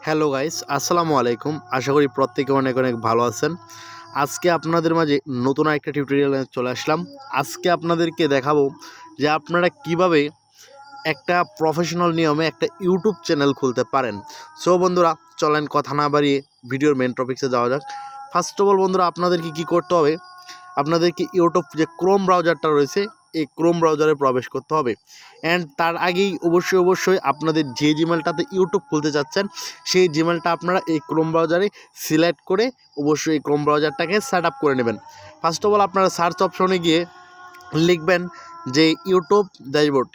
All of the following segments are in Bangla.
হ্যালো গাইস, আসসালামু আলাইকুম। আশা করি প্রত্যেকে অনেক অনেক ভালো আছেন। আজকে আপনাদের মাঝে নতুন একটা টিউটোরিয়াল চলে আসলাম। আজকে আপনাদেরকে দেখাবো যে আপনারা কিভাবে একটা প্রফেশনাল নিয়মে একটা ইউটিউব চ্যানেল খুলতে পারেন। সো বন্ধুরা, চলেন কথা না বাড়িয়ে ভিডিওর মেন টপিক্সে যাওয়া যাক। ফার্স্ট অফ অল বন্ধুরা, আপনাদেরকে কী করতে হবে, আপনাদেরকে ইউটিউব যে ক্রোম ব্রাউজারটা রয়েছে এই ক্রোম ব্রাউজারে প্রবেশ করতে হবে। অ্যান্ড তার আগেই অবশ্যই আপনাদের যে জিমেলটাতে ইউটিউব খুলতে চাচ্ছেন সেই জিমেলটা আপনারা এই ক্রোম ব্রাউজারে সিলেক্ট করে অবশ্যই এই ক্রোম ব্রাউজারটাকে সেট আপ করে নেবেন। ফার্স্ট অফ অল আপনারা সার্চ অপশনে গিয়ে লিখবেন যে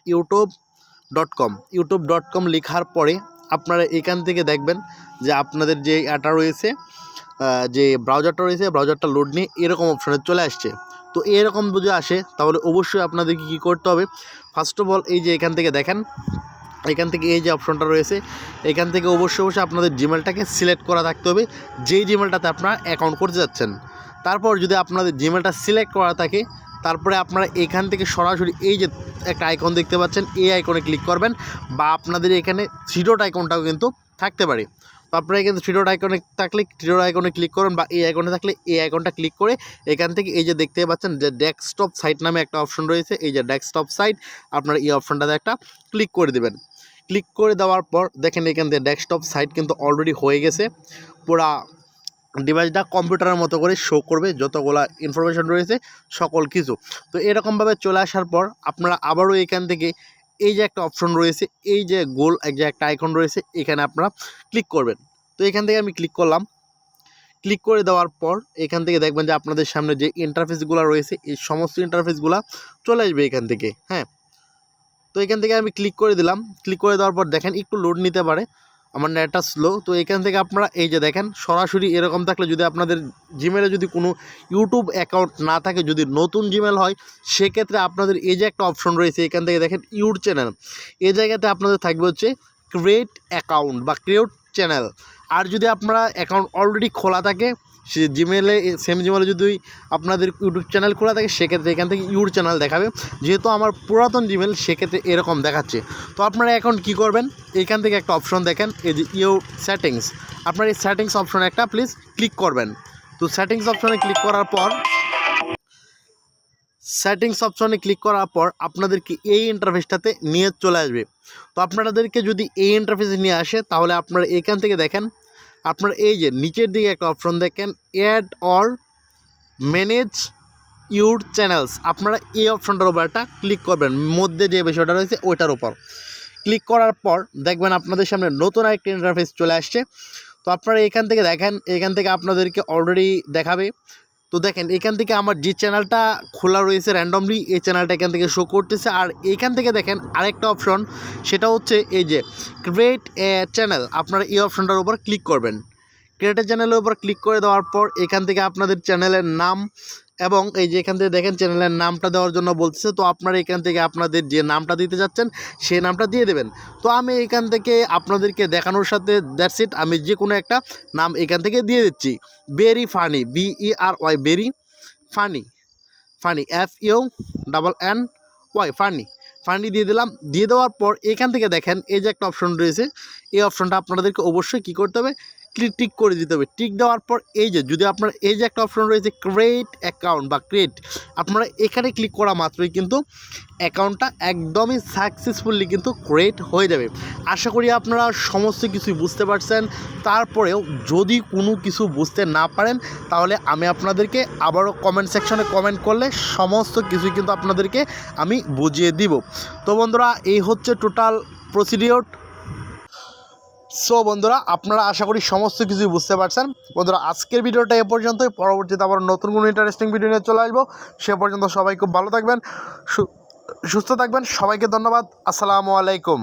ইউটিউব.com লেখার পরে আপনারা এখান থেকে দেখবেন যে আপনাদের যে এটা রয়েছে, যে ব্রাউজারটা রয়েছে, ব্রাউজারটা লোড নিয়ে এরকম অপশনে চলে আসছে। তো এরকম যদি আসে তাহলে অবশ্যই আপনাদেরকে কী করতে হবে, ফার্স্ট অফ অল এই যে এখান থেকে দেখেন, এখান থেকে এই যে অপশনটা রয়েছে এখান থেকে অবশ্যই আপনাদের জিমেলটাকে সিলেক্ট করা থাকতে হবে, যেই জিমেলটাতে আপনারা অ্যাকাউন্ট করতে যাচ্ছেন। তারপর যদি আপনাদের জিমেলটা সিলেক্ট করা থাকে তারপরে আপনারা এখান থেকে সরাসরি এই যে একটা আইকন দেখতে পাচ্ছেন এই আইকনে ক্লিক করবেন, বা আপনাদের এখানে থ্রি ডট আইকনটাও কিন্তু থাকতে পারে। তো আপনারা এখানে থ্রি ডট আইকনে থাকলে থ্রি ডট আইকনে ক্লিক করুন, বা এই আইকনে থাকলে এই আইকনটা ক্লিক করে এখান থেকে এই যে দেখতে পাচ্ছেন যে ডেস্কটপ সাইট নামে একটা অপশন রয়েছে, এই যে ডেস্কটপ সাইট, আপনারা এই অপশনটাতে একটা ক্লিক করে দেবেন। ক্লিক করে দেওয়ার পর দেখেন এখান থেকে ডেস্কটপ সাইট কিন্তু অলরেডি হয়ে গেছে। পুরা ডিভাইসটা কম্পিউটারের মতো করে শো করবে যতগুলা ইনফরমেশন রয়েছে সকল কিছু। তো এরকমভাবে চলে আসার পর আপনারা আবারও এখান থেকে এই যে একটা অপশন রয়েছে, এই যে গোল যে একটা আইকন রয়েছে এখানে আপনারা ক্লিক করবেন। তো এখান থেকে আমি ক্লিক করলাম। ক্লিক করে দেওয়ার পর এখান থেকে দেখবেন যে আপনাদের সামনে যে ইন্টারফেসগুলো রয়েছে এই সমস্ত ইন্টারফেসগুলো চলে আসবে এখান থেকে। হ্যাঁ, তো এখান থেকে আমি ক্লিক করে দিলাম। ক্লিক করে দেওয়ার পর দেখেন একটু লোড নিতে পারে, আমার নেটটা স্লো। তো এখান থেকে আপনারা এই যে দেখেন সরাসরি এরকম থাকলে, যদি আপনাদের জিমেলে যদি কোনো ইউটিউব অ্যাকাউন্ট না থাকে, যদি নতুন জিমেল হয়, সেক্ষেত্রে আপনাদের এই যে একটা অপশন রয়েছে এখান থেকে দেখেন ইউর চ্যানেল, এই জায়গাতে আপনাদের থাকবে হচ্ছে ক্রিয়েট অ্যাকাউন্ট বা ক্রিয়েট চ্যানেল। আর যদি আপনারা অ্যাকাউন্ট অলরেডি খোলা থাকে সে জিমেলে, সেম জিমেলে যদি আপনাদের ইউটিউব চ্যানেল খোলা থাকে সেক্ষেত্রে এখান থেকে ইউর চ্যানেল দেখাবে। যেহেতু আমার পুরাতন জিমেল সেক্ষেত্রে এরকম দেখাচ্ছে। তো আপনারা এখন কি করবেন, এখান থেকে একটা অপশন দেখেন এই যে ইউর সেটিংস, আপনার এই সেটিংস অপশনে একটা প্লিজ ক্লিক করবেন। তো সেটিংস অপশনে ক্লিক করার পর আপনাদেরকে এই ইন্টারফেসটাতে নিয়ে চলে আসবে। তো আপনাদেরকে যদি এই ইন্টারফেসে নিয়ে আসে তাহলে আপনারা এখান থেকে দেখেন, আপনারা এই যে নিচের দিকে একটা অপশন দেখেন add or manage your channels, আপনারা এই অপশনটার উপর একটা ক্লিক করবেন, মধ্যে যে বিষয়টা রয়েছে ওইটার উপর ক্লিক করার পর দেখবেন আপনাদের সামনে নতুন একটা ইন্টারফেস চলে আসছে। তো আপনারা এখান থেকে দেখেন, এখান থেকে আপনাদেরকে অলরেডি দেখাবে। তো দেখেন এখান থেকে আমার যে চ্যানেলটা খোলা রয়েছে র্যান্ডমলি এই চ্যানেলটা এখান থেকে শো করতেছে। আর এখান থেকে দেখেন আরেকটা অপশন, সেটা হচ্ছে এই যে ক্রিয়েট এ চ্যানেল, আপনারা এই অপশনটার উপর ক্লিক করবেন। ক্রিয়েট এ চ্যানেলের উপর ক্লিক করে দেওয়ার পর এখান থেকে আপনাদের চ্যানেলের নাম এবং এই যে এখান থেকে দেখেন চ্যানেলের নামটা দেওয়ার জন্য বলতেছে। তো আপনারা এখান থেকে আপনাদের যে নামটা দিতে যাচ্ছেন সেই নামটা দিয়ে দেবেন। তো আমি এখান থেকে আপনাদেরকে দেখানোর সাথে দ্যাটস ইট, আমি যে কোনো একটা নাম এখান থেকে দিয়ে দিচ্ছি, very funny, BERY, very funny, funny FUNNY, funny দিয়ে দিলাম। দিয়ে দেওয়ার পর এখান থেকে দেখেন এই যে একটা অপশন রয়েছে, এই অপশনটা আপনাদেরকে অবশ্যই কী করতে হবে, টিক করে দিতে হবে। টিক দেওয়ার পর এই যে যদি আপনার এই যে একটা অপশন রয়েছে ক্রিয়েট অ্যাকাউন্ট বা ক্রিয়েট, আপনারা এখানে ক্লিক করা মাত্রই কিন্তু অ্যাকাউন্টটা একদমই সাকসেসফুলি কিন্তু ক্রিয়েট হয়ে যাবে। আশা করি আপনারা সমস্ত কিছুই বুঝতে পারছেন। তারপরেও যদি কোনো কিছু বুঝতে না পারেন তাহলে আমি আপনাদেরকে আবারও কমেন্ট সেকশনে কমেন্ট করলে সমস্ত কিছুই কিন্তু আপনাদেরকে আমি বুঝিয়ে দিব। তো বন্ধুরা, এই হচ্ছে টোটাল প্রসিডিওর। সো বন্ধুরা, আপনারা আশা করি সমস্ত কিছুই বুঝতে পারছেন। বন্ধুরা, আজকের ভিডিওটা এ পর্যন্তই। পরবর্তীতে আবার নতুন কোনো ইন্টারেস্টিং ভিডিও নিয়ে চলে আসবো। সে পর্যন্ত সবাই খুব ভালো থাকবেন, সুস্থ থাকবেন। সবাইকে ধন্যবাদ। আসসালামু আলাইকুম।